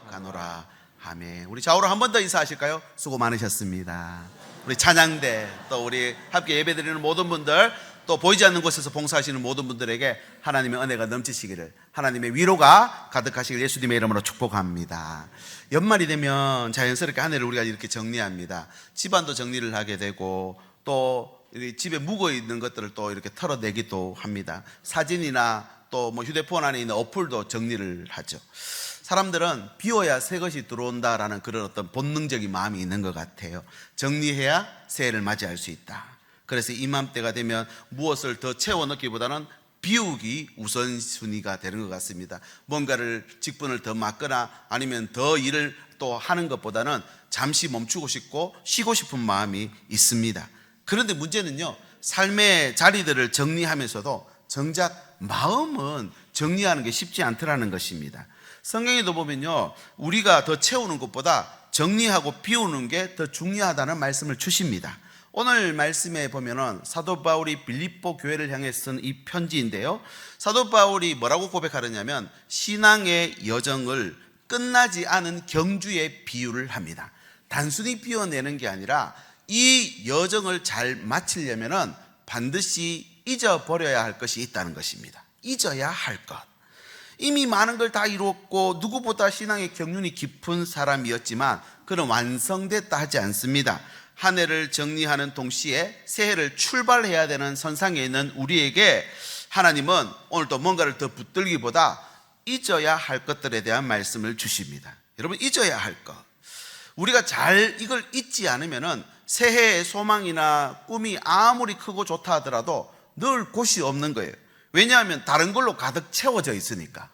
가노라. 아멘. 우리 좌우로 한 번 더 인사하실까요? 수고 많으셨습니다. 우리 찬양대, 또 우리 함께 예배드리는 모든 분들, 또 보이지 않는 곳에서 봉사하시는 모든 분들에게 하나님의 은혜가 넘치시기를, 하나님의 위로가 가득하시길 예수님의 이름으로 축복합니다. 연말이 되면 자연스럽게 한 해를 우리가 이렇게 정리합니다. 집안도 정리를 하게 되고, 또 집에 묵어 있는 것들을 또 이렇게 털어내기도 합니다. 사진이나 또 뭐 휴대폰 안에 있는 어플도 정리를 하죠. 사람들은 비워야 새 것이 들어온다라는 그런 어떤 본능적인 마음이 있는 것 같아요. 정리해야 새해를 맞이할 수 있다. 그래서 이맘때가 되면 무엇을 더 채워넣기보다는 비우기 우선순위가 되는 것 같습니다. 뭔가를 직분을 더 맡거나 아니면 더 일을 또 하는 것보다는 잠시 멈추고 싶고 쉬고 싶은 마음이 있습니다. 그런데 문제는요, 삶의 자리들을 정리하면서도 정작 마음은 정리하는 게 쉽지 않더라는 것입니다. 성경에도 보면요, 우리가 더 채우는 것보다 정리하고 비우는 게 더 중요하다는 말씀을 주십니다. 오늘 말씀에 보면은 사도 바울이 빌립보 교회를 향해 쓴 이 편지인데요, 사도 바울이 뭐라고 고백하느냐면 신앙의 여정을 끝나지 않은 경주에 비유를 합니다. 단순히 비워내는 게 아니라 이 여정을 잘 마치려면은 반드시 잊어버려야 할 것이 있다는 것입니다. 잊어야 할 것. 이미 많은 걸 다 이루었고 누구보다 신앙의 경륜이 깊은 사람이었지만 그는 완성됐다 하지 않습니다. 한 해를 정리하는 동시에 새해를 출발해야 되는 선상에 있는 우리에게 하나님은 오늘 또 뭔가를 더 붙들기보다 잊어야 할 것들에 대한 말씀을 주십니다. 여러분, 잊어야 할 것, 우리가 잘 이걸 잊지 않으면은 새해의 소망이나 꿈이 아무리 크고 좋다 하더라도 늘 곳이 없는 거예요. 왜냐하면 다른 걸로 가득 채워져 있으니까.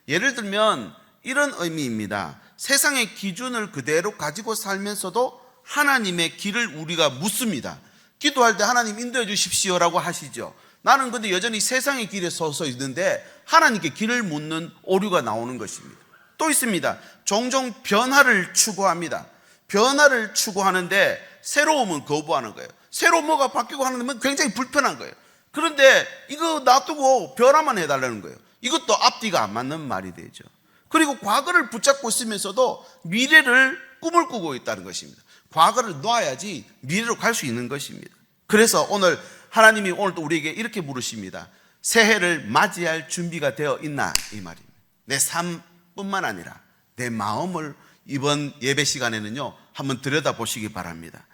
예를 들면 이런 의미입니다. 세상의 기준을 그대로 가지고 살면서도 하나님의 길을 우리가 묻습니다. 기도할 때 하나님 인도해 주십시오라고 하시죠. 나는 근데 여전히 세상의 길에 서서 있는데 하나님께 길을 묻는 오류가 나오는 것입니다. 또 있습니다. 종종 변화를 추구합니다. 변화를 추구하는데 새로움은 거부하는 거예요. 새로 뭐가 바뀌고 하는 건 굉장히 불편한 거예요. 그런데 이거 놔두고 변화만 해달라는 거예요. 이것도 앞뒤가 안 맞는 말이 되죠. 그리고 과거를 붙잡고 있으면서도 미래를 꿈을 꾸고 있다는 것입니다. 과거를 놔야지 미래로 갈 수 있는 것입니다. 그래서 오늘 하나님이 오늘도 우리에게 이렇게 물으십니다. 새해를 맞이할 준비가 되어 있나, 이 말입니다. 내 삶뿐만 아니라 내 마음을 이번 예배 시간에는요 한번 들여다보시기 바랍니다.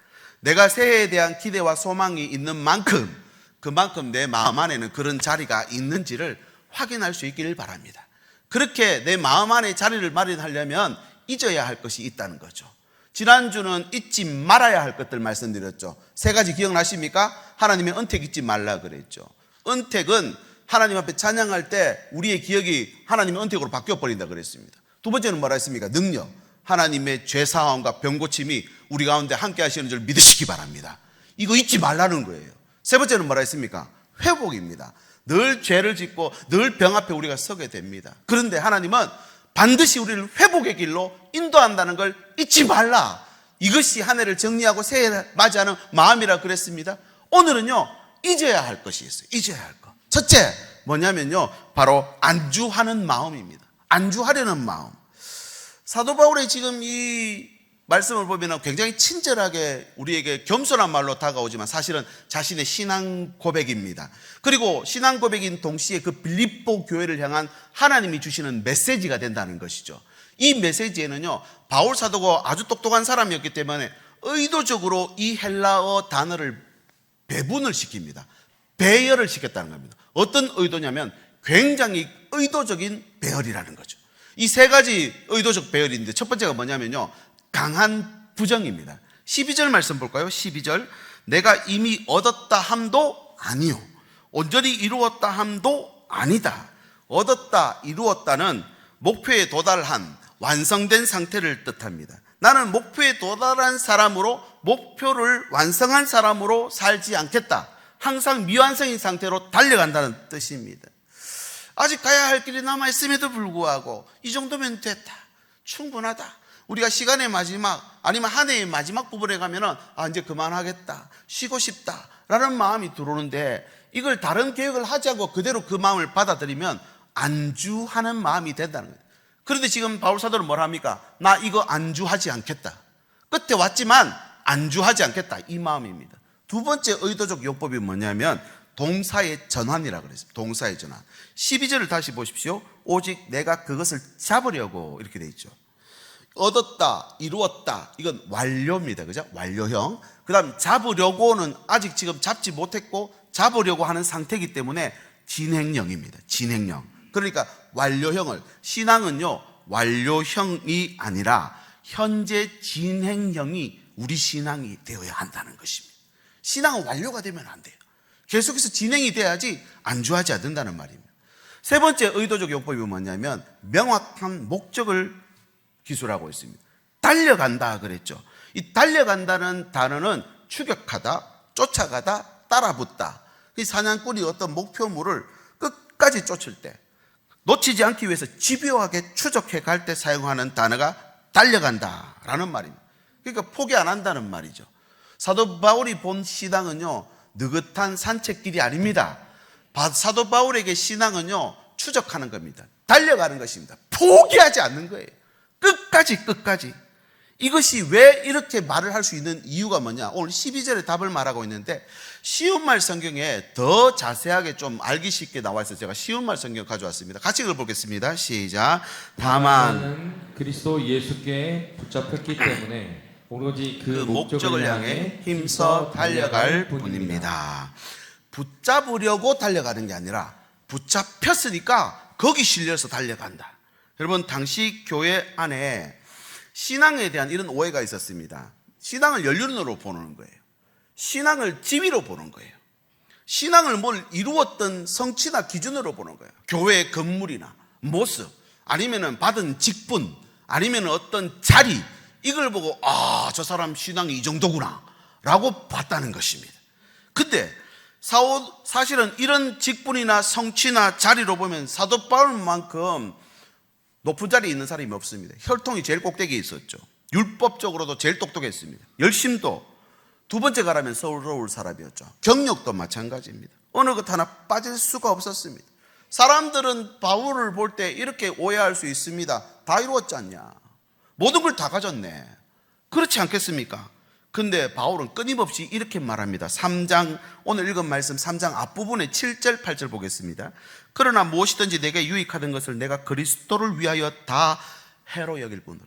내가 새해에 대한 기대와 소망이 있는 만큼 그만큼 내 마음 안에는 그런 자리가 있는지를 확인할 수 있기를 바랍니다. 그렇게 내 마음 안에 자리를 마련하려면 잊어야 할 것이 있다는 거죠. 지난주는 잊지 말아야 할 것들 말씀드렸죠. 세 가지 기억나십니까? 하나님의 은택 잊지 말라 그랬죠. 은택은 하나님 앞에 찬양할 때 우리의 기억이 하나님의 은택으로 바뀌어버린다 그랬습니다. 두 번째는 뭐라 했습니까? 능력. 하나님의 죄사함과 병고침이 우리 가운데 함께 하시는 줄 믿으시기 바랍니다. 이거 잊지 말라는 거예요. 세 번째는 뭐라 했습니까? 회복입니다. 늘 죄를 짓고 늘 병 앞에 우리가 서게 됩니다. 그런데 하나님은 반드시 우리를 회복의 길로 인도한다는 걸 잊지 말라. 이것이 한 해를 정리하고 새해를 맞이하는 마음이라 그랬습니다. 오늘은요 잊어야 할 것이 있어요. 잊어야 할 것. 첫째 뭐냐면요, 바로 안주하는 마음입니다. 안주하려는 마음. 사도 바울의 지금 이 말씀을 보면 굉장히 친절하게 우리에게 겸손한 말로 다가오지만 사실은 자신의 신앙 고백입니다. 그리고 신앙 고백인 동시에 그 빌립보 교회를 향한 하나님이 주시는 메시지가 된다는 것이죠. 이 메시지에는요, 바울 사도가 아주 똑똑한 사람이었기 때문에 의도적으로 이 헬라어 단어를 배분을 시킵니다. 배열을 시켰다는 겁니다. 어떤 의도냐면 굉장히 의도적인 배열이라는 거죠. 이 세 가지 의도적 배열인데 첫 번째가 뭐냐면요, 강한 부정입니다. 12절 말씀 볼까요? 12절. 내가 이미 얻었다 함도 아니요, 온전히 이루었다 함도 아니다. 얻었다, 이루었다는 목표에 도달한, 완성된 상태를 뜻합니다. 나는 목표에 도달한 사람으로, 목표를 완성한 사람으로 살지 않겠다. 항상 미완성인 상태로 달려간다는 뜻입니다. 아직 가야 할 길이 남아있음에도 불구하고 이 정도면 됐다, 충분하다, 우리가 시간의 마지막 아니면 한 해의 마지막 부분에 가면은 이제 그만하겠다, 쉬고 싶다 라는 마음이 들어오는데, 이걸 다른 계획을 하지 않고 그대로 그 마음을 받아들이면 안주하는 마음이 된다는 거예요. 그런데 지금 바울 사도는 뭘 합니까? 나 이거 안주하지 않겠다. 끝에 왔지만 안주하지 않겠다. 이 마음입니다. 두 번째 의도적 용법이 뭐냐면 동사의 전환이라고 그랬습니다. 동사의 전환. 12절을 다시 보십시오. 오직 내가 그것을 잡으려고 이렇게 돼 있죠. 얻었다, 이루었다. 이건 완료입니다. 그죠? 완료형. 그 다음 잡으려고는 아직 지금 잡지 못했고 잡으려고 하는 상태이기 때문에 진행형입니다. 진행형. 그러니까 완료형을, 신앙은요 완료형이 아니라 현재 진행형이 우리 신앙이 되어야 한다는 것입니다. 신앙은 완료가 되면 안 돼요. 계속해서 진행이 돼야지 안주하지 않는다는 말입니다. 세 번째 의도적 용법이 뭐냐면 명확한 목적을 기술하고 있습니다. 달려간다 그랬죠. 이 달려간다는 단어는 추격하다, 쫓아가다, 따라붙다. 이 사냥꾼이 어떤 목표물을 끝까지 쫓을 때 놓치지 않기 위해서 집요하게 추적해 갈 때 사용하는 단어가 달려간다라는 말입니다. 그러니까 포기 안 한다는 말이죠. 사도 바울이 본 신앙은요 느긋한 산책길이 아닙니다. 사도 바울에게 신앙은요 추적하는 겁니다. 달려가는 것입니다. 포기하지 않는 거예요. 끝까지. 이것이 왜 이렇게 말을 할 수 있는 이유가 뭐냐? 오늘 12절에 답을 말하고 있는데 쉬운 말 성경에 더 자세하게 좀 알기 쉽게 나와 있어서 제가 쉬운 말 성경 가져왔습니다. 같이 읽어보겠습니다. 시작. 다만 그리스도 예수께 붙잡혔기 때문에 오로지 그 목적을 향해 힘써 달려갈 뿐입니다. 붙잡으려고 달려가는 게 아니라 붙잡혔으니까 거기 실려서 달려간다. 여러분 당시 교회 안에 신앙에 대한 이런 오해가 있었습니다. 신앙을 연륜으로 보는 거예요. 신앙을 지위로 보는 거예요. 신앙을 뭘 이루었던 성취나 기준으로 보는 거예요. 교회의 건물이나 모습, 아니면 받은 직분, 아니면 어떤 자리, 이걸 보고 저 사람 신앙이 이 정도구나 라고 봤다는 것입니다. 근데 사실은 이런 직분이나 성취나 자리로 보면 사도 바울만큼 높은 자리에 있는 사람이 없습니다. 혈통이 제일 꼭대기에 있었죠. 율법적으로도 제일 똑똑했습니다. 열심도 두 번째 가라면 서러울 사람이었죠. 경력도 마찬가지입니다. 어느 것 하나 빠질 수가 없었습니다. 사람들은 바울을 볼 때 이렇게 오해할 수 있습니다. 다 이루었지 않냐? 모든 걸 다 가졌네. 그렇지 않겠습니까? 근데 바울은 끊임없이 이렇게 말합니다. 3장, 오늘 읽은 말씀 3장 앞부분에 7절, 8절 보겠습니다. 그러나 무엇이든지 내게 유익하던 것을 내가 그리스도를 위하여 다 해로 여길 뿐이라.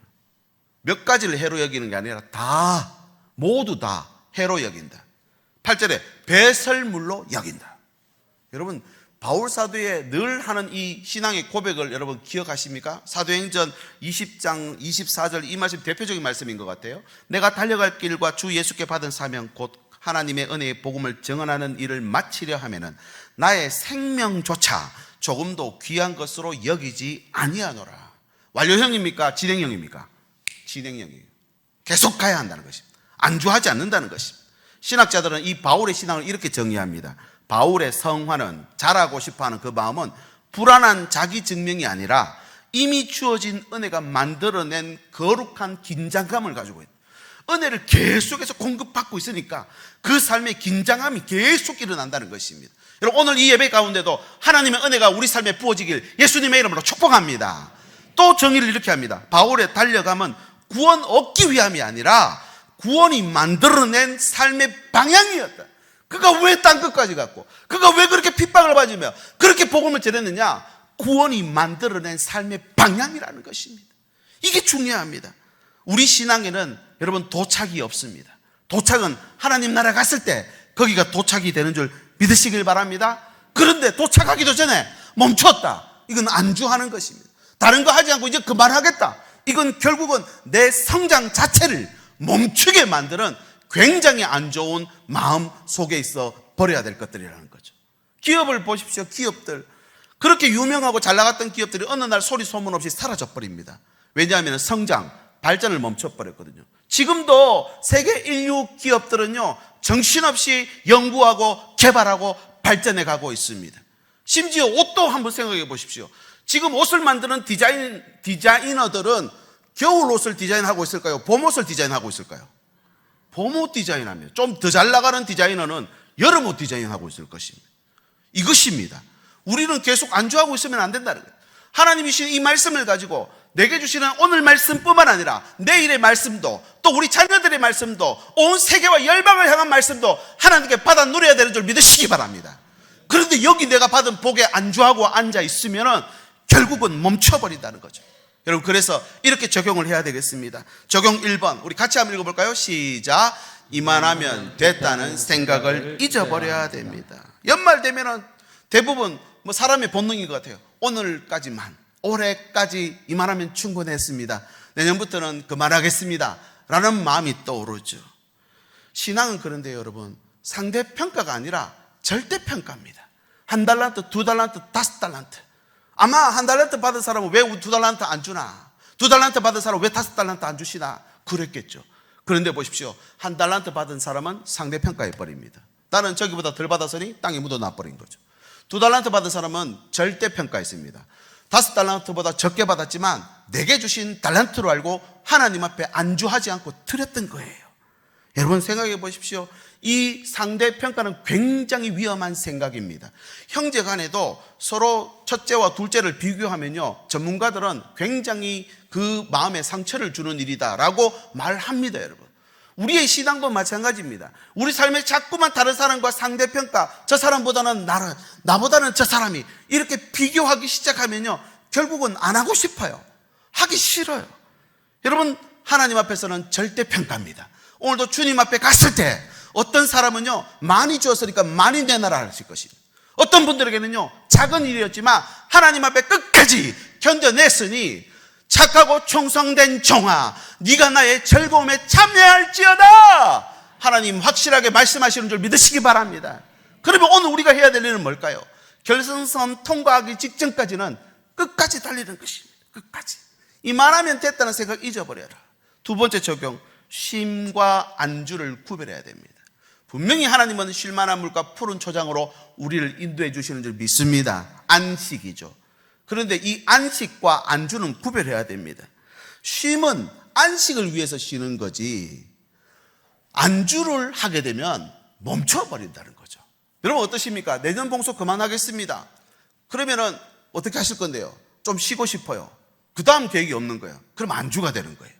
몇 가지를 해로 여기는 게 아니라 다, 모두 다 해로 여긴다. 8절에 배설물로 여긴다. 여러분 바울 사도의 늘 하는 이 신앙의 고백을 여러분 기억하십니까? 사도행전 20장 24절 이 말씀 대표적인 말씀인 것 같아요. 내가 달려갈 길과 주 예수께 받은 사명 곧 하나님의 은혜의 복음을 증언하는 일을 마치려 하면은 나의 생명조차 조금도 귀한 것으로 여기지 아니하노라. 완료형입니까? 진행형입니까? 진행형이에요. 계속 가야 한다는 것입니다. 안주하지 않는다는 것입니다. 신학자들은 이 바울의 신앙을 이렇게 정의합니다. 바울의 성화는, 잘하고 싶어하는 그 마음은 불안한 자기 증명이 아니라 이미 주어진 은혜가 만들어낸 거룩한 긴장감을 가지고 있다. 은혜를 계속해서 공급받고 있으니까 그 삶의 긴장감이 계속 일어난다는 것입니다. 여러분 오늘 이 예배 가운데도 하나님의 은혜가 우리 삶에 부어지길 예수님의 이름으로 축복합니다. 또 정의를 이렇게 합니다. 바울의 달려감은 구원 얻기 위함이 아니라 구원이 만들어낸 삶의 방향이었다. 그가 왜 땅 끝까지 갔고 그가 왜 그렇게 핍박을 받으며 그렇게 복음을 전했느냐? 구원이 만들어낸 삶의 방향이라는 것입니다. 이게 중요합니다. 우리 신앙에는 여러분 도착이 없습니다. 도착은 하나님 나라 갔을 때 거기가 도착이 되는 줄 믿으시길 바랍니다. 그런데 도착하기도 전에 멈췄다. 이건 안주하는 것입니다. 다른 거 하지 않고 이제 그만하겠다. 이건 결국은 내 성장 자체를 멈추게 만드는 굉장히 안 좋은 마음 속에 있어 버려야 될 것들이라는 거죠. 기업을 보십시오. 기업들 그렇게 유명하고 잘 나갔던 기업들이 어느 날 소리 소문 없이 사라져 버립니다. 왜냐하면 성장, 발전을 멈춰버렸거든요. 지금도 세계 인류 기업들은요 정신없이 연구하고 개발하고 발전해 가고 있습니다. 심지어 옷도 한번 생각해 보십시오. 지금 옷을 만드는 디자이너들은 겨울 옷을 디자인하고 있을까요? 봄 옷을 디자인하고 있을까요? 봄옷 디자인하며 좀 더 잘 나가는 디자이너는 여름옷 디자인하고 있을 것입니다. 이것입니다. 우리는 계속 안주하고 있으면 안 된다는 거예요. 하나님이 주신 이 말씀을 가지고 내게 주시는 오늘 말씀뿐만 아니라 내일의 말씀도, 또 우리 자녀들의 말씀도, 온 세계와 열방을 향한 말씀도 하나님께 받아 누려야 되는 줄 믿으시기 바랍니다. 그런데 여기 내가 받은 복에 안주하고 앉아 있으면 결국은 멈춰버린다는 거죠. 여러분, 그래서 이렇게 적용을 해야 되겠습니다. 적용 1번, 우리 같이 한번 읽어볼까요? 시작. 이만하면 됐다는 생각을 잊어버려야 됩니다. 연말 되면은 대부분 뭐 사람의 본능인 것 같아요. 오늘까지만, 올해까지 이만하면 충분했습니다. 내년부터는 그만하겠습니다 라는 마음이 떠오르죠. 신앙은 그런데 여러분, 상대평가가 아니라 절대평가입니다. 1달란트, 2달란트, 5달란트. 아마 1달란트 받은 사람은 왜 2달란트 안 주나? 2달란트 받은 사람은 왜 5달란트 안 주시나? 그랬겠죠. 그런데 보십시오. 1달란트 받은 사람은 상대평가해 버립니다. 나는 저기보다 덜 받았으니 땅에 묻어놔 버린 거죠. 2달란트 받은 사람은 절대평가했습니다. 5달란트보다 적게 받았지만 내게 주신 달란트로 알고 하나님 앞에 안주하지 않고 드렸던 거예요. 여러분, 생각해 보십시오. 이 상대평가는 굉장히 위험한 생각입니다. 형제 간에도 서로 첫째와 둘째를 비교하면요, 전문가들은 굉장히 그 마음에 상처를 주는 일이다라고 말합니다. 여러분, 우리의 신앙도 마찬가지입니다. 우리 삶에 자꾸만 다른 사람과 상대평가, 저 사람보다는 나보다는 저 사람이, 이렇게 비교하기 시작하면요, 결국은 안 하고 싶어요. 하기 싫어요. 여러분, 하나님 앞에서는 절대평가입니다. 오늘도 주님 앞에 갔을 때 어떤 사람은요, 많이 주었으니까 많이 내놔라 하실 것입니다. 어떤 분들에게는요, 작은 일이었지만 하나님 앞에 끝까지 견뎌냈으니 착하고 충성된 종아, 네가 나의 즐거움에 참여할지어다, 하나님 확실하게 말씀하시는 줄 믿으시기 바랍니다. 그러면 오늘 우리가 해야 될 일은 뭘까요? 결승선 통과하기 직전까지는 끝까지 달리는 것입니다. 끝까지. 이만하면 됐다는 생각 잊어버려라. 두 번째 적용, 쉼과 안주를 구별해야 됩니다. 분명히 하나님은 쉴만한 물과 푸른 초장으로 우리를 인도해 주시는 줄 믿습니다. 안식이죠. 그런데 이 안식과 안주는 구별해야 됩니다. 쉼은 안식을 위해서 쉬는 거지, 안주를 하게 되면 멈춰버린다는 거죠. 여러분, 어떠십니까? 내년 봉소 그만하겠습니다. 그러면은 어떻게 하실 건데요? 좀 쉬고 싶어요. 그 다음 계획이 없는 거예요. 그럼 안주가 되는 거예요.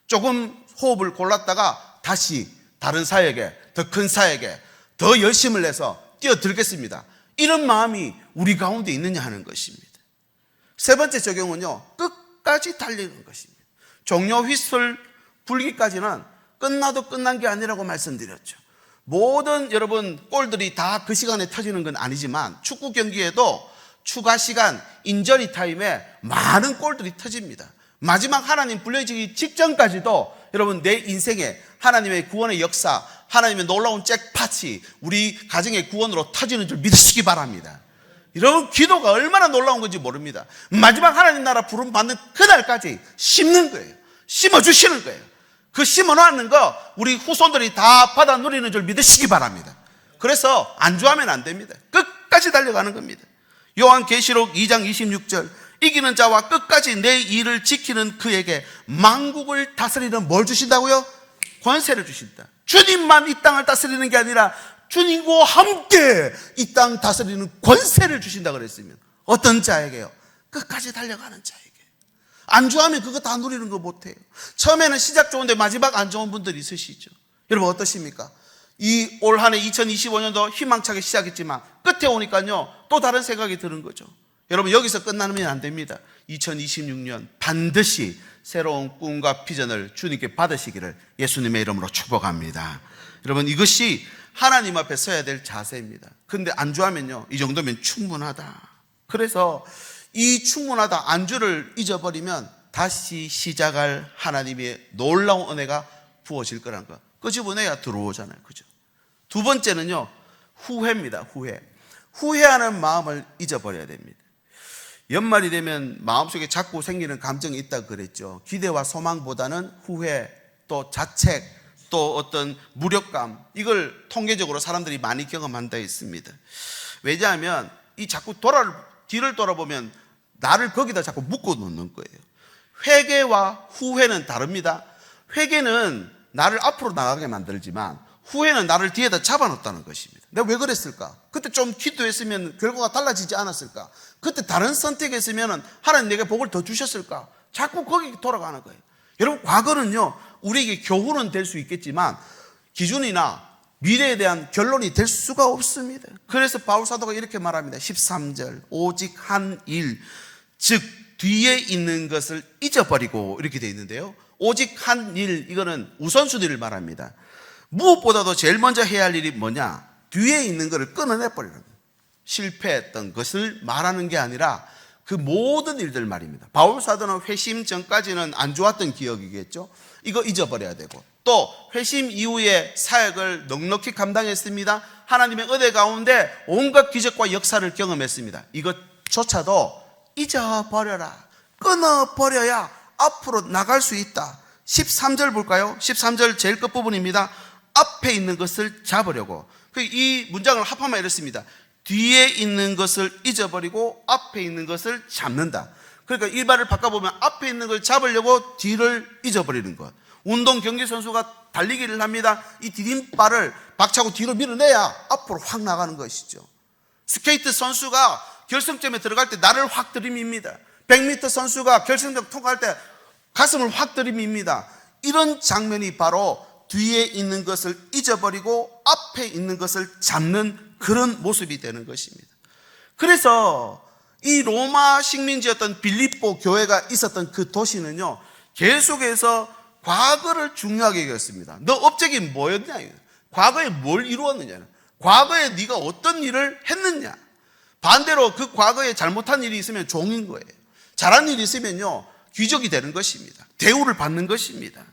조금 호흡을 골랐다가 다시 다른 사역에, 더 큰 사역에 더 열심을 내서 뛰어들겠습니다. 이런 마음이 우리 가운데 있느냐 하는 것입니다. 세 번째 적용은요, 끝까지 달리는 것입니다. 종료 휘슬 불기까지는 끝나도 끝난 게 아니라고 말씀드렸죠. 모든 여러분 골들이 다 그 시간에 터지는 건 아니지만 축구 경기에도 추가 시간, 인저리 타임에 많은 골들이 터집니다. 마지막 하나님 불려지기 직전까지도 여러분 내 인생에 하나님의 구원의 역사, 하나님의 놀라운 잭팟이 우리 가정의 구원으로 터지는 줄 믿으시기 바랍니다. 여러분, 기도가 얼마나 놀라운 건지 모릅니다. 마지막 하나님 나라 부름 받는 그날까지 심는 거예요. 심어주시는 거예요. 그 심어놓는 거 우리 후손들이 다 받아 누리는 줄 믿으시기 바랍니다. 그래서 안주하면 안 됩니다. 끝까지 달려가는 겁니다. 요한계시록 2장 26절, 이기는 자와 끝까지 내 일을 지키는 그에게 만국을 다스리는 뭘 주신다고요? 권세를 주신다. 주님만 이 땅을 다스리는 게 아니라 주님과 함께 이 땅 다스리는 권세를 주신다 그랬으면 어떤 자에게요? 끝까지 달려가는 자에게. 안주하면 그거 다 누리는 거 못해요. 처음에는 시작 좋은데 마지막 안 좋은 분들이 있으시죠. 여러분, 어떠십니까? 이 올 한 해 2025년도 희망차게 시작했지만 끝에 오니까요, 또 다른 생각이 드는 거죠. 여러분, 여기서 끝나면 안 됩니다. 2026년 반드시 새로운 꿈과 비전을 주님께 받으시기를 예수님의 이름으로 축복합니다. 여러분, 이것이 하나님 앞에 서야 될 자세입니다. 근데 안주하면요, 이 정도면 충분하다. 그래서 이 충분하다, 안주를 잊어버리면 다시 시작할 하나님의 놀라운 은혜가 부어질 거란 거 끄집어내야 들어오잖아요. 그죠? 두 번째는요, 후회입니다. 후회하는 마음을 잊어버려야 됩니다. 연말이 되면 마음속에 자꾸 생기는 감정이 있다고 그랬죠. 기대와 소망보다는 후회, 또 자책, 또 어떤 무력감, 이걸 통계적으로 사람들이 많이 경험한다 했습니다. 왜냐하면 이 자꾸 뒤를 돌아보면 나를 거기다 자꾸 묶어 놓는 거예요. 회개와 후회는 다릅니다. 회개는 나를 앞으로 나가게 만들지만 후회는 나를 뒤에다 잡아놓았다는 것입니다. 내가 왜 그랬을까? 그때 좀 기도했으면 결과가 달라지지 않았을까? 그때 다른 선택했으면 하나님 내게 복을 더 주셨을까? 자꾸 거기 돌아가는 거예요. 여러분, 과거는요, 우리에게 교훈은 될 수 있겠지만 기준이나 미래에 대한 결론이 될 수가 없습니다. 그래서 바울 사도가 이렇게 말합니다. 13절, 오직 한 일, 즉 뒤에 있는 것을 잊어버리고, 이렇게 되어 있는데요, 오직 한 일, 이거는 우선순위를 말합니다. 무엇보다도 제일 먼저 해야 할 일이 뭐냐? 뒤에 있는 것을 끊어내버리는 거예요. 실패했던 것을 말하는 게 아니라 그 모든 일들 말입니다. 바울 사도는 회심 전까지는 안 좋았던 기억이겠죠. 이거 잊어버려야 되고, 또 회심 이후에 사역을 넉넉히 감당했습니다. 하나님의 은혜 가운데 온갖 기적과 역사를 경험했습니다. 이것조차도 잊어버려라, 끊어버려야 앞으로 나갈 수 있다. 13절 볼까요? 13절 제일 끝부분입니다. 앞에 있는 것을 잡으려고. 이 문장을 합하면 이렇습니다. 뒤에 있는 것을 잊어버리고 앞에 있는 것을 잡는다. 그러니까 일반을 바꿔보면 앞에 있는 걸 잡으려고 뒤를 잊어버리는 것. 운동 경기 선수가 달리기를 합니다. 이 디딤발을 박차고 뒤로 밀어내야 앞으로 확 나가는 것이죠. 스케이트 선수가 결승점에 들어갈 때 나를 확 들이밉니다. 100m 선수가 결승점 통과할 때 가슴을 확 들이밉니다. 이런 장면이 바로 뒤에 있는 것을 잊어버리고 앞에 있는 것을 잡는 그런 모습이 되는 것입니다. 그래서 이 로마 식민지였던 빌립보 교회가 있었던 그 도시는요, 계속해서 과거를 중요하게 여겼습니다. 너 업적이 뭐였냐? 과거에 뭘 이루었느냐? 과거에 네가 어떤 일을 했느냐? 반대로 그 과거에 잘못한 일이 있으면 종인 거예요. 잘한 일이 있으면요, 귀족이 되는 것입니다. 대우를 받는 것입니다.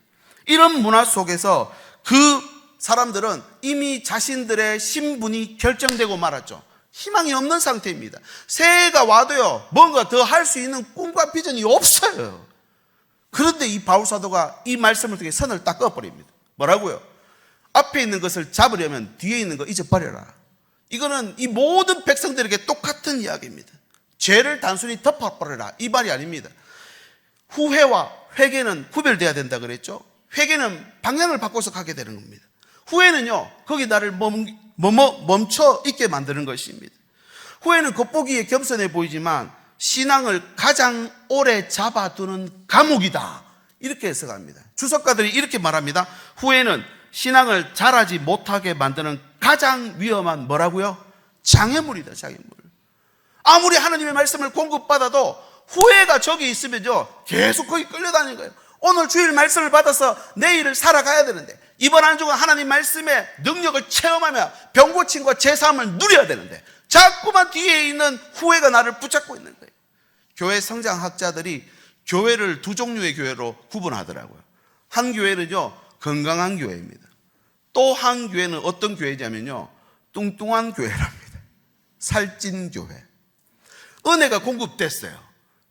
이런 문화 속에서 그 사람들은 이미 자신들의 신분이 결정되고 말았죠. 희망이 없는 상태입니다. 새해가 와도요, 뭔가 더 할 수 있는 꿈과 비전이 없어요. 그런데 이 바울 사도가 이 말씀을 통해 선을 딱 그어버립니다. 뭐라고요? 앞에 있는 것을 잡으려면 뒤에 있는 거 잊어버려라. 이거는 이 모든 백성들에게 똑같은 이야기입니다. 죄를 단순히 덮어버려라, 이 말이 아닙니다. 후회와 회개는 구별돼야 된다 그랬죠. 회개는 방향을 바꿔서 가게 되는 겁니다. 후회는요, 거기 나를 멈춰 있게 만드는 것입니다. 후회는 겉보기에 겸손해 보이지만 신앙을 가장 오래 잡아두는 감옥이다, 이렇게 해석합니다. 주석가들이 이렇게 말합니다. 후회는 신앙을 자라지 못하게 만드는 가장 위험한 뭐라고요? 장애물이다, 장애물. 아무리 하나님의 말씀을 공급받아도 후회가 저기 있으면요, 계속 거기 끌려다니는 거예요. 오늘 주일 말씀을 받아서 내일을 살아가야 되는데, 이번 한 주간 하나님 말씀의 능력을 체험하며 병 고침과 제사함을 누려야 되는데 자꾸만 뒤에 있는 후회가 나를 붙잡고 있는 거예요. 교회 성장학자들이 교회를 두 종류의 교회로 구분하더라고요. 한 교회는요, 건강한 교회입니다. 또 한 교회는 어떤 교회냐면요, 뚱뚱한 교회랍니다. 살찐 교회. 은혜가 공급됐어요.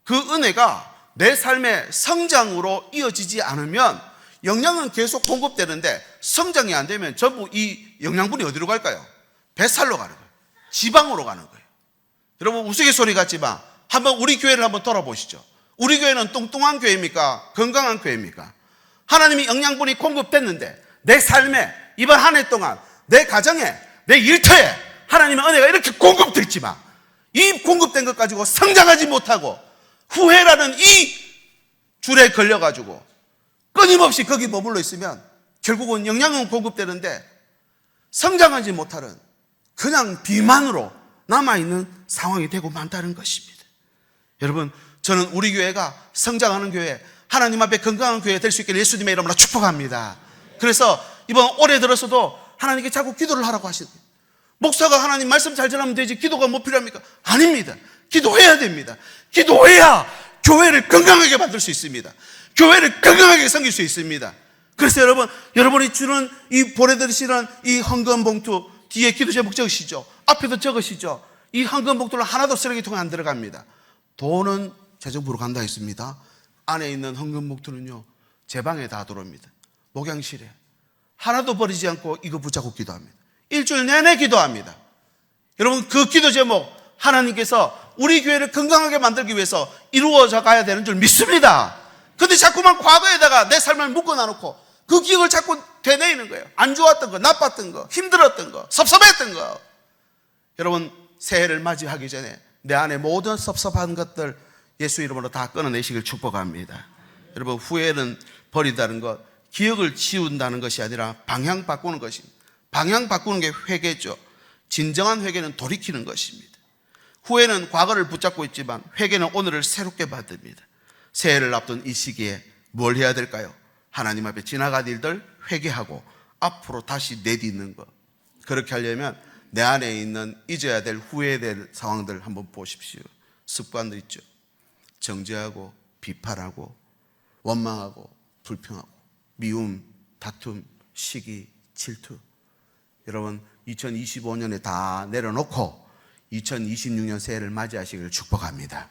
그 은혜가 내 삶의 성장으로 이어지지 않으면 영양은 계속 공급되는데 성장이 안 되면 전부 이 영양분이 어디로 갈까요? 뱃살로 가는 거예요. 지방으로 가는 거예요. 여러분, 우스갯소리 같지만 한번 우리 교회를 한번 돌아보시죠. 우리 교회는 뚱뚱한 교회입니까? 건강한 교회입니까? 하나님이 영양분이 공급됐는데 내 삶에 이번 한 해 동안 내 가정에 내 일터에 하나님의 은혜가 이렇게 공급됐지만 이 공급된 것 가지고 성장하지 못하고 후회라는 이 줄에 걸려가지고 끊임없이 거기 머물러 있으면 결국은 영양은 공급되는데 성장하지 못하는 그냥 비만으로 남아있는 상황이 되고 많다는 것입니다. 여러분, 저는 우리 교회가 성장하는 교회, 하나님 앞에 건강한 교회 될 수 있기를 예수님의 이름으로 축복합니다. 그래서 이번 올해 들어서도 하나님께 자꾸 기도를 하라고 하시는 거예요. 목사가 하나님 말씀 잘 전하면 되지 기도가 뭐 필요합니까? 아닙니다. 기도해야 됩니다. 기도해야 교회를 건강하게 만들 수 있습니다. 교회를 건강하게 섬길 수 있습니다. 그래서 여러분이 주는 이 보내드리시는 이 헌금 봉투 뒤에 기도 제목 적으시죠. 앞에도 적으시죠. 이 헌금 봉투는 하나도 쓰레기통에 안 들어갑니다. 돈은 재정부로 간다 했습니다. 안에 있는 헌금 봉투는요, 제 방에 다 들어옵니다. 목양실에 하나도 버리지 않고 이거 붙잡고 기도합니다. 일주일 내내 기도합니다. 여러분, 그 기도 제목 하나님께서 우리 교회를 건강하게 만들기 위해서 이루어져 가야 되는 줄 믿습니다. 근데 자꾸만 과거에다가 내 삶을 묶어놔놓고 그 기억을 자꾸 되뇌이는 거예요. 안 좋았던 거, 나빴던 거, 힘들었던 거, 섭섭했던 거. 여러분, 새해를 맞이하기 전에 내 안에 모든 섭섭한 것들 예수 이름으로 다 끊어내시길 축복합니다. 여러분, 후회는 버린다는 것, 기억을 지운다는 것이 아니라 방향 바꾸는 것입니다. 방향 바꾸는 게 회개죠. 진정한 회개는 돌이키는 것입니다. 후회는 과거를 붙잡고 있지만 회개는 오늘을 새롭게 받습니다. 새해를 앞둔 이 시기에 뭘 해야 될까요? 하나님 앞에 지나간 일들 회개하고 앞으로 다시 내딛는 것. 그렇게 하려면 내 안에 있는 잊어야 될 후회될 상황들 한번 보십시오. 습관들 있죠. 정죄하고 비판하고 원망하고 불평하고 미움, 다툼, 시기, 질투. 여러분, 2025년에 다 내려놓고 2026년 새해를 맞이하시기를 축복합니다.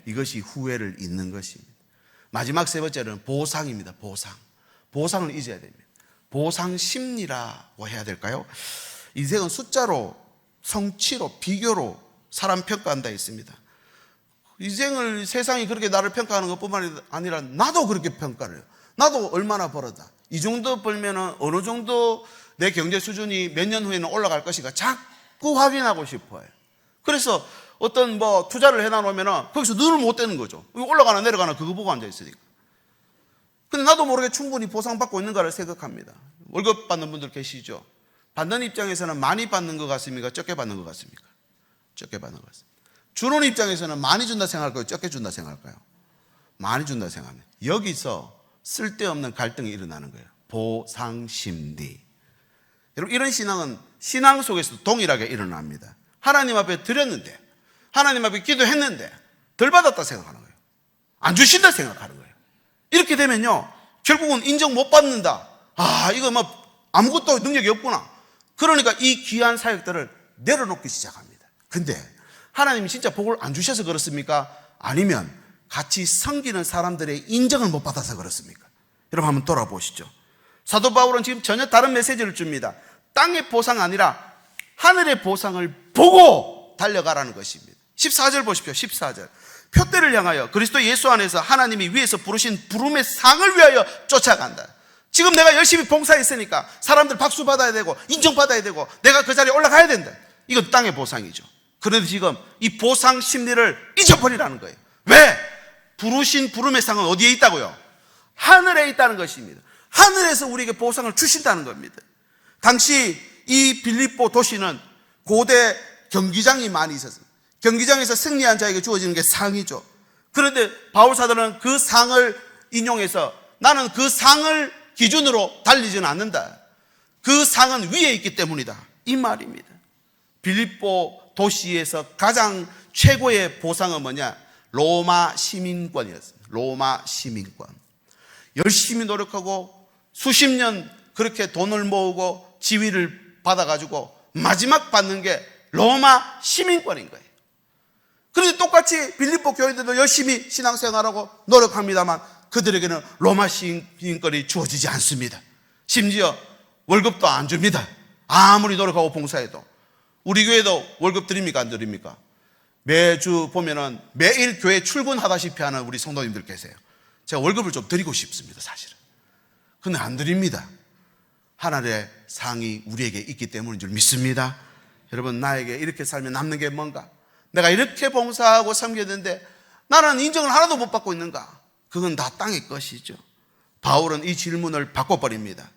이것이 후회를 잇는 것입니다. 마지막 세 번째는 보상입니다. 보상을 잊어야 됩니다. 보상 심리라고 해야 될까요? 인생은 숫자로, 성취로, 비교로 사람 평가한다 있습니다. 인생을 세상이 그렇게 나를 평가하는 것뿐만 아니라 나도 그렇게 평가를 해요. 나도 얼마나 벌었다. 이 정도 벌면은 어느 정도 내 경제 수준이 몇 년 후에는 올라갈 것인가 자꾸 확인하고 싶어요. 그래서 어떤 투자를 해놔놓으면 거기서 눈을 못 떼는 거죠. 올라가나 내려가나 그거 보고 앉아있으니까. 근데 나도 모르게 충분히 보상받고 있는가를 생각합니다. 월급 받는 분들 계시죠? 받는 입장에서는 많이 받는 것 같습니까? 적게 받는 것 같습니까? 적게 받는 것 같습니다. 주는 입장에서는 많이 준다 생각할까요? 적게 준다 생각할까요? 많이 준다 생각합니다. 여기서 쓸데없는 갈등이 일어나는 거예요. 보상심리. 여러분, 이런 신앙은 신앙 속에서도 동일하게 일어납니다. 하나님 앞에 드렸는데, 하나님 앞에 기도했는데 덜 받았다 생각하는 거예요. 안 주신다 생각하는 거예요. 이렇게 되면요, 결국은 인정 못 받는다. 이거 아무것도 능력이 없구나. 그러니까 이 귀한 사역들을 내려놓기 시작합니다. 근데 하나님이 진짜 복을 안 주셔서 그렇습니까? 아니면 같이 섬기는 사람들의 인정을 못 받아서 그렇습니까? 여러분, 한번 돌아보시죠. 사도 바울은 지금 전혀 다른 메시지를 줍니다. 땅의 보상 아니라 하늘의 보상을 보고 달려가라는 것입니다. 14절 보십시오. 14절. 표대를 향하여 그리스도 예수 안에서 하나님이 위에서 부르신 부름의 상을 위하여 쫓아간다. 지금 내가 열심히 봉사했으니까 사람들 박수 받아야 되고 인정받아야 되고 내가 그 자리에 올라가야 된다. 이건 땅의 보상이죠. 그런데 지금 이 보상 심리를 잊어버리라는 거예요. 왜? 부르신 부름의 상은 어디에 있다고요? 하늘에 있다는 것입니다. 하늘에서 우리에게 보상을 주신다는 겁니다. 당시 이 빌립보 도시는 고대 경기장이 많이 있었습니다. 경기장에서 승리한 자에게 주어지는 게 상이죠. 그런데 바울 사도는 그 상을 인용해서 나는 그 상을 기준으로 달리지는 않는다. 그 상은 위에 있기 때문이다. 이 말입니다. 빌립보 도시에서 가장 최고의 보상은 뭐냐? 로마 시민권이었습니다. 로마 시민권. 열심히 노력하고 수십 년 그렇게 돈을 모으고 지위를 받아가지고 마지막 받는 게 로마 시민권인 거예요. 그런데 똑같이 빌립보 교회들도 열심히 신앙생활하고 노력합니다만 그들에게는 로마 시민권이 주어지지 않습니다. 심지어 월급도 안 줍니다. 아무리 노력하고 봉사해도. 우리 교회도 월급 드립니까? 안 드립니까? 매주 보면은 매일 교회 출근하다시피 하는 우리 성도님들 계세요. 제가 월급을 좀 드리고 싶습니다, 사실은. 근데 안 드립니다. 하늘의 상이 우리에게 있기 때문인 줄 믿습니다. 여러분, 나에게 이렇게 살면 남는 게 뭔가? 내가 이렇게 봉사하고 섬겼는데 나는 인정을 하나도 못 받고 있는가? 그건 다 땅의 것이죠. 바울은 이 질문을 바꿔버립니다.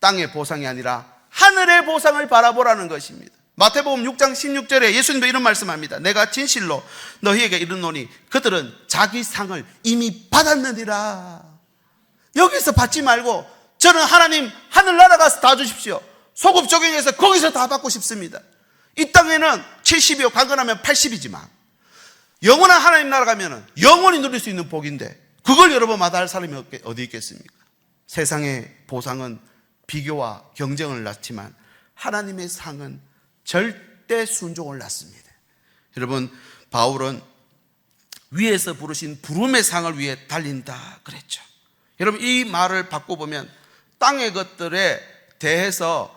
땅의 보상이 아니라 하늘의 보상을 바라보라는 것입니다. 마태복음 6장 16절에 예수님도 이런 말씀합니다. 내가 진실로 너희에게 이르노니 그들은 자기 상을 이미 받았느니라. 여기서 받지 말고 저는 하나님 하늘나라 가서 다 주십시오. 소급 적용해서 거기서 다 받고 싶습니다. 이 땅에는 70이요 강건하면 80이지만 영원한 하나님 나라 가면은 영원히 누릴 수 있는 복인데 그걸 여러분 마다할 사람이 어디 있겠습니까? 세상의 보상은 비교와 경쟁을 낳지만 하나님의 상은 절대 순종을 낳습니다. 여러분, 바울은 위에서 부르신 부름의 상을 위해 달린다 그랬죠. 여러분, 이 말을 바꿔보면 땅의 것들에 대해서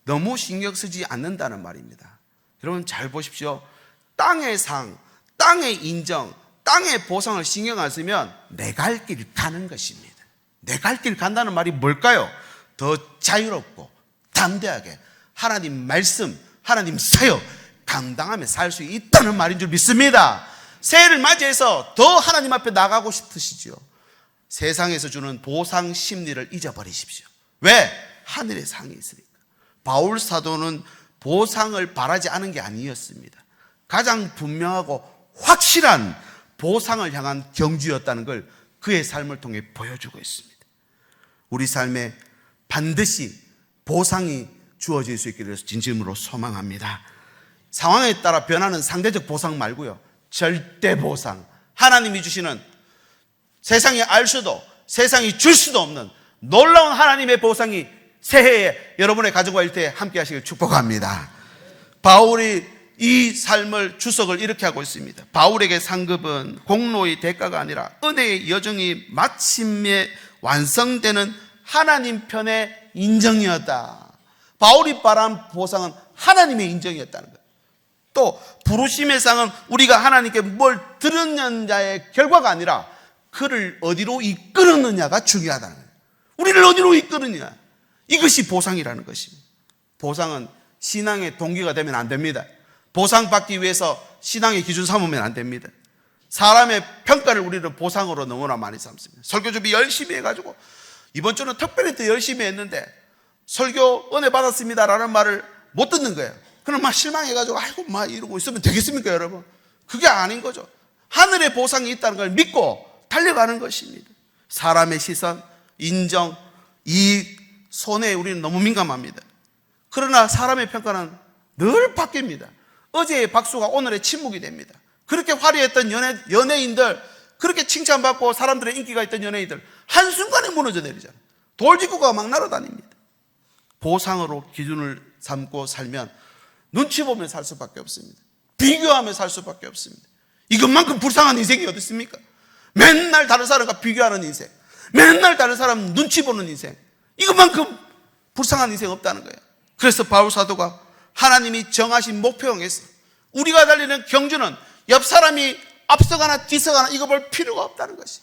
너무 신경 쓰지 않는다는 말입니다. 여러분, 잘 보십시오. 땅의 상, 땅의 인정, 땅의 보상을 신경 안 쓰면 내 갈 길 가는 것입니다. 내 갈 길 간다는 말이 뭘까요? 더 자유롭고 담대하게 하나님 말씀, 하나님 사역 감당하며 살 수 있다는 말인 줄 믿습니다. 새해를 맞이해서 더 하나님 앞에 나가고 싶으시죠. 세상에서 주는 보상 심리를 잊어버리십시오. 왜? 하늘의 상이 있으니까. 바울 사도는 보상을 바라지 않은 게 아니었습니다. 가장 분명하고 확실한 보상을 향한 경주였다는 걸 그의 삶을 통해 보여주고 있습니다. 우리 삶에 반드시 보상이 주어질 수 있기를 진심으로 소망합니다. 상황에 따라 변하는 상대적 보상 말고요, 절대 보상, 하나님이 주시는 세상이 알 수도 세상이 줄 수도 없는 놀라운 하나님의 보상이 새해에 여러분의 가정과 일터에 함께 하시길 축복합니다. 바울이 이 삶을 주석을 이렇게 하고 있습니다. 바울에게 상급은 공로의 대가가 아니라 은혜의 여정이 마침내 완성되는 하나님 편의 인정이었다. 바울이 바란 보상은 하나님의 인정이었다는 거예요. 또 부르심의 상은 우리가 하나님께 뭘 들었느냐의 결과가 아니라 그를 어디로 이끌었느냐가 중요하다는 거예요. 우리를 어디로 이끌느냐, 이것이 보상이라는 것입니다. 보상은 신앙의 동기가 되면 안 됩니다. 보상받기 위해서 신앙의 기준 삼으면 안 됩니다. 사람의 평가를 우리는 보상으로 너무나 많이 삼습니다. 설교 준비 열심히 해가지고 이번 주는 특별히 더 열심히 했는데 설교 은혜 받았습니다라는 말을 못 듣는 거예요. 그럼 막 실망해가지고 아이고 막 이러고 있으면 되겠습니까, 여러분? 그게 아닌 거죠. 하늘의 보상이 있다는 걸 믿고 달려가는 것입니다. 사람의 시선, 인정, 이익, 손해에 우리는 너무 민감합니다. 그러나 사람의 평가는 늘 바뀝니다. 어제의 박수가 오늘의 침묵이 됩니다. 그렇게 화려했던 연예인들, 그렇게 칭찬받고 사람들의 인기가 있던 연예인들 한순간에 무너져 내리잖아요. 돌직구가 막 날아다닙니다. 보상으로 기준을 삼고 살면 눈치 보며 살 수밖에 없습니다. 비교하며 살 수밖에 없습니다. 이것만큼 불쌍한 인생이 어디 있습니까? 맨날 다른 사람과 비교하는 인생, 맨날 다른 사람 눈치 보는 인생, 이것만큼 불쌍한 인생 없다는 거예요. 그래서 바울 사도가 하나님이 정하신 목표형에서 우리가 달리는 경주는 옆 사람이 앞서가나 뒤서가나 이거 볼 필요가 없다는 것이.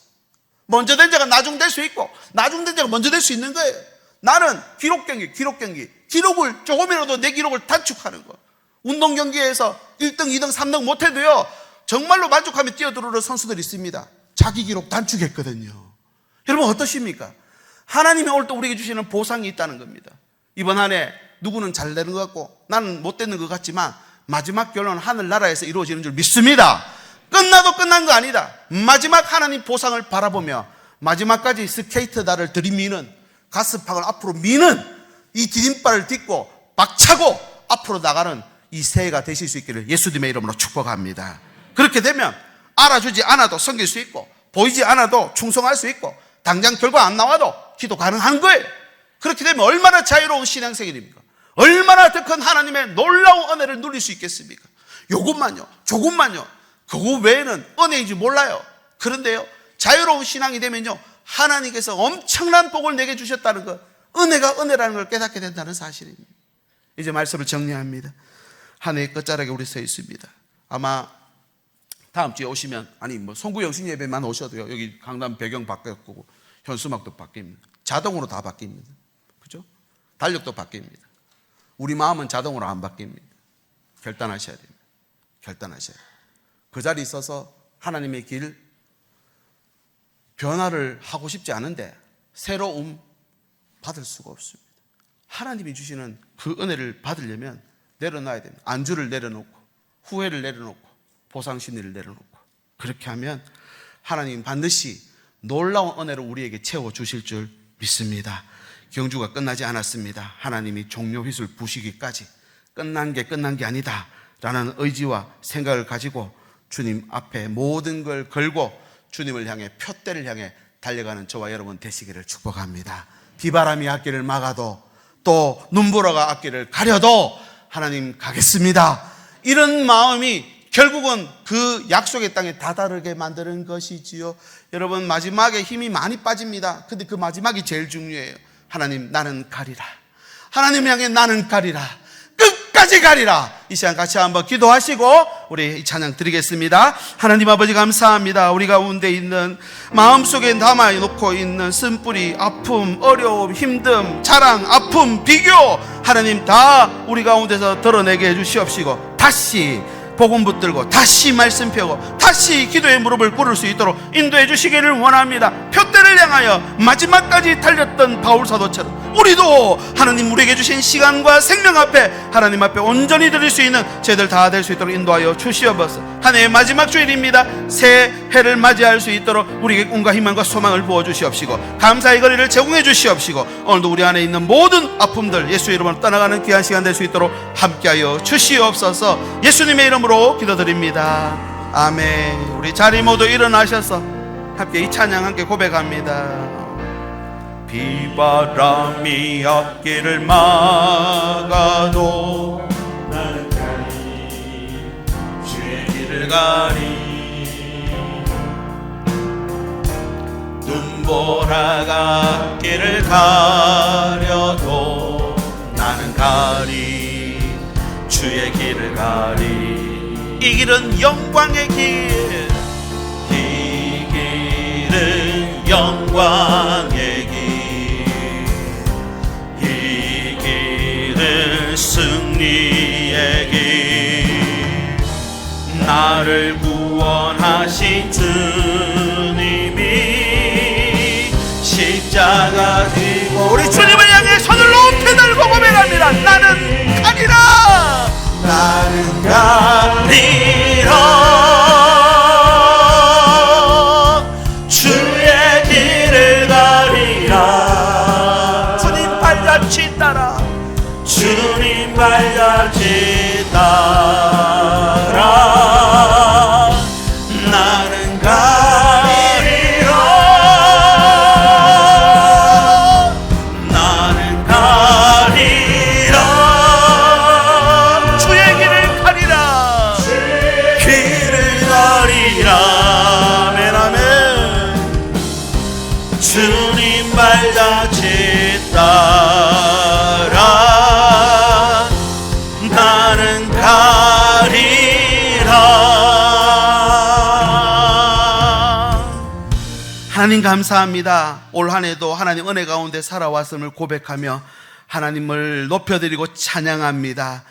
먼저 된 자가 나중 될 수 있고 나중 된 자가 먼저 될 수 있는 거예요. 나는 기록 경기, 기록을 조금이라도 내 기록을 단축하는 거. 운동 경기에서 1등, 2등, 3등 못해도요, 정말로 만족하며 뛰어들어오는 선수들이 있습니다. 자기 기록 단축했거든요. 여러분 어떠십니까? 하나님이 오늘 또 우리에게 주시는 보상이 있다는 겁니다. 이번 한 해 누구는 잘 되는 것 같고 나는 못 되는 것 같지만 마지막 결론은 하늘나라에서 이루어지는 줄 믿습니다. 끝나도 끝난 거 아니다. 마지막 하나님 보상을 바라보며 마지막까지 스케이트다를 들이미는, 가스팍을 앞으로 미는 이 디딤발을 딛고 박차고 앞으로 나가는 이 새해가 되실 수 있기를 예수님의 이름으로 축복합니다. 그렇게 되면 알아주지 않아도 섬길 수 있고 보이지 않아도 충성할 수 있고 당장 결과 안 나와도 기도 가능한 거예요. 그렇게 되면 얼마나 자유로운 신앙생활입니까? 얼마나 더 큰 하나님의 놀라운 은혜를 누릴 수 있겠습니까? 요것만요, 조금만요, 그거 외에는 은혜인지 몰라요. 그런데요, 자유로운 신앙이 되면요, 하나님께서 엄청난 복을 내게 주셨다는 것, 은혜가 은혜라는 걸 깨닫게 된다는 사실입니다. 이제 말씀을 정리합니다. 한 해의 끝자락에 우리 서 있습니다. 아마 다음 주에 오시면, 아니 뭐 송구 영신 예배만 오셔도요, 여기 강남 배경 바뀌었고 현수막도 바뀝니다. 자동으로 다 바뀝니다. 그죠? 달력도 바뀝니다. 우리 마음은 자동으로 안 바뀝니다. 결단하셔야 됩니다. 결단하셔야 돼요. 그 자리에 있어서 하나님의 길 변화를 하고 싶지 않은데 새로움 받을 수가 없습니다. 하나님이 주시는 그 은혜를 받으려면 내려놔야 됩니다. 안주를 내려놓고 후회를 내려놓고 보상심리를 내려놓고 그렇게 하면 하나님 반드시 놀라운 은혜로 우리에게 채워주실 줄 믿습니다. 경주가 끝나지 않았습니다. 하나님이 종료 휘슬 부시기까지 끝난 게 아니다 라는 의지와 생각을 가지고 주님 앞에 모든 걸 걸고 주님을 향해, 표대를 향해 달려가는 저와 여러분 되시기를 축복합니다. 비바람이 앞길을 막아도 또 눈보라가 앞길을 가려도 하나님 가겠습니다, 이런 마음이 결국은 그 약속의 땅에 다다르게 만드는 것이지요. 여러분 마지막에 힘이 많이 빠집니다. 근데 그 마지막이 제일 중요해요. 하나님 나는 가리라, 하나님 향해 나는 가리라, 끝까지 가리라. 이 시간 같이 한번 기도하시고 우리 이 찬양 드리겠습니다. 하나님 아버지 감사합니다. 우리 가운데 있는 마음속에 담아놓고 있는 쓴뿌리, 아픔, 어려움, 힘듦, 자랑, 아픔, 비교, 하나님 다 우리 가운데서 드러내게 해주시옵시고 다시 복음 붙들고 다시 말씀 펴고 다시 기도의 무릎을 꿇을 수 있도록 인도해 주시기를 원합니다. 표대를 향하여 마지막까지 달렸던 바울 사도처럼 우리도 하나님 우리에게 주신 시간과 생명 앞에 하나님 앞에 온전히 드릴 수 있는 저희들 다 될 수 있도록 인도하여 주시옵소서. 한 해의 마지막 주일입니다. 새 해를 맞이할 수 있도록 우리에게 꿈과 희망과 소망을 부어 주시옵시고 감사의 거리를 제공해 주시옵시고 오늘도 우리 안에 있는 모든 아픔들 예수의 이름으로 떠나가는 귀한 시간 될 수 있도록 함께하여 주시옵소서. 예수님의 이름으로 기도드립니다. 아멘. 우리 자리 모두 일어나셔서 함께 이 찬양 함께 고백합니다. 비바람이 앞길을 막아도 나는 가리 주의 길을 가리 눈보라가 앞길을 가려도 나는 가리 주의 길을 가리 이 길은 영광의 길 이 길은 영광의 길 승리의 길 나를 구원하신 주님이 십자가 지고 우리 주님을 향해 손을 높이 들고 고백합니다. 나는 가리라 나는 가리라 주의 길을 가리라 주님 발자취 따라 주님 발자취 따라 나는 가리라 나는 가리라 주의 길을 가리라 길을 가리라 아멘 아멘 주님 발자취 따라 나는 가리라. 하나님 감사합니다. 올 한 해도 하나님 은혜 가운데 살아왔음을 고백하며 하나님을 높여드리고 찬양합니다.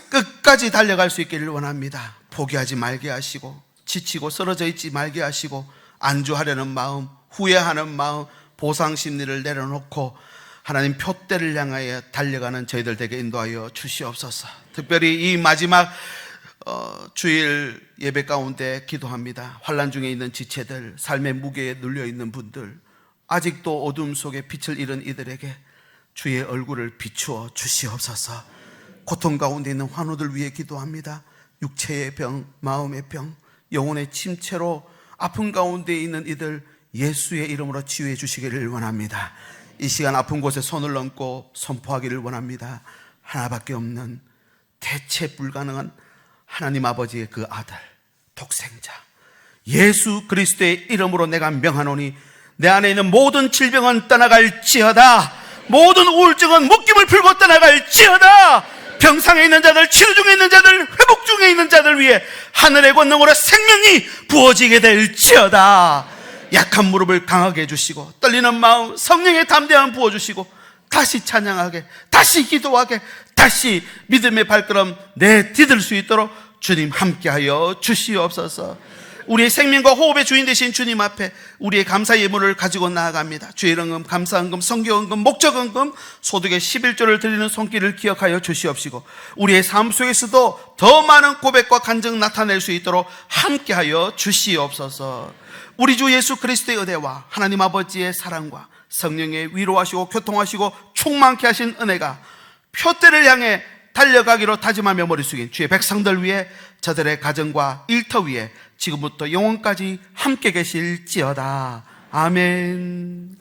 끝까지 달려갈 수 있기를 원합니다. 포기하지 말게 하시고 지치고 쓰러져 있지 말게 하시고 안주하려는 마음, 후회하는 마음, 보상 심리를 내려놓고 하나님 표대를 향하여 달려가는 저희들 되게 인도하여 주시옵소서. 특별히 이 마지막 주일 예배 가운데 기도합니다. 환난 중에 있는 지체들, 삶의 무게에 눌려있는 분들, 아직도 어둠 속에 빛을 잃은 이들에게 주의 얼굴을 비추어 주시옵소서. 고통 가운데 있는 환우들 위해 기도합니다. 육체의 병, 마음의 병, 영혼의 침체로 아픈 가운데 있는 이들 예수의 이름으로 치유해 주시기를 원합니다. 이 시간 아픈 곳에 손을 얹고 선포하기를 원합니다. 하나밖에 없는 대체 불가능한 하나님 아버지의 그 아들 독생자 예수 그리스도의 이름으로 내가 명하노니 내 안에 있는 모든 질병은 떠나갈지어다. 모든 우울증은 묶임을 풀고 떠나갈지어다. 병상에 있는 자들, 치료 중에 있는 자들, 회복 중에 있는 자들 위해 하늘의 권능으로 생명이 부어지게 될지어다. 약한 무릎을 강하게 해주시고 떨리는 마음 성령의 담대함 부어주시고 다시 찬양하게, 다시 기도하게, 다시 믿음의 발걸음 내디딜 수 있도록 주님 함께하여 주시옵소서. 우리의 생명과 호흡의 주인 되신 주님 앞에 우리의 감사 예물을 가지고 나아갑니다. 주일헌금, 감사헌금, 성교헌금, 목적헌금, 소득의 11조를 드리는 손길을 기억하여 주시옵시고 우리의 삶 속에서도 더 많은 고백과 간증 나타낼 수 있도록 함께하여 주시옵소서. 우리 주 예수 그리스도의 은혜와 하나님 아버지의 사랑과 성령의 위로하시고 교통하시고 충만케 하신 은혜가 표대를 향해 달려가기로 다짐하며 머리 숙인 주의 백성들 위해 저들의 가정과 일터 위에 지금부터 영원까지 함께 계실지어다. 아멘.